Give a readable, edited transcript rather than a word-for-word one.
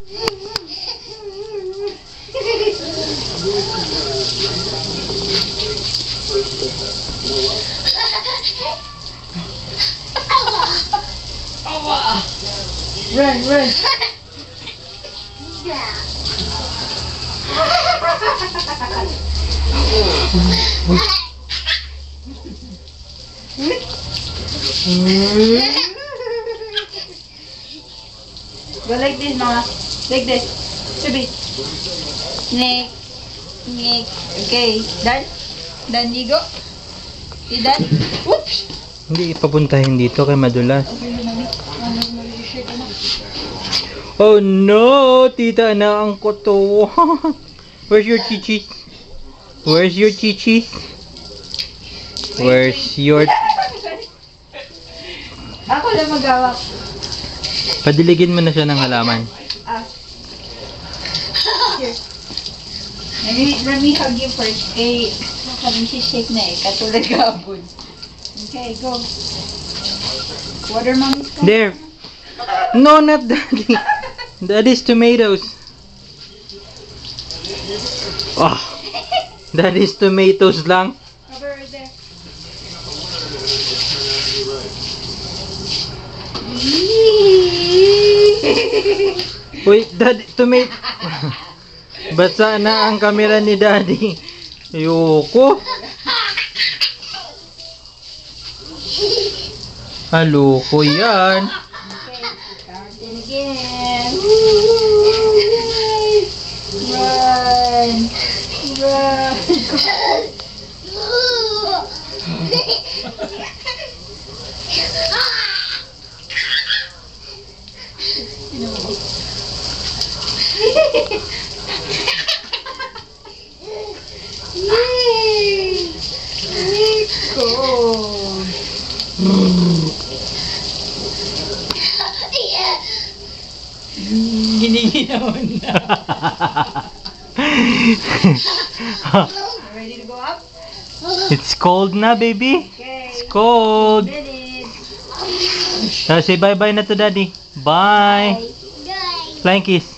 Run, run. Go like this, Mama. Like this. Sabi. Nick. Nick. Okay. Done? Done, Digo? You done? Oops! Hindi ipapuntahin dito kay madulas. Oh no! Tita na ang koto. Where's your chichi? Where's your chichi? Where's your... Ako lang magawak. Padiligin mo na siya ng halaman. Here. Let me hug you first. Eh, kami si shake na eh. Katulad gabon. Okay, go. Water, Mommy's coming. There! No, not daddy! Daddy's tomatoes. Oh, daddy's tomatoes lang. Cover right there. Wait, daddy, tomato. Basa na ang camera ni daddy. Ayoko. Haloko yan. Okay, start it again. Run. Run. Yay! Nico! Giniginaw na. Ready to go up? It's cold na, baby. Okay. It's cold. Minutes. Say bye-bye na to daddy. Bye. Bye. Flying kiss.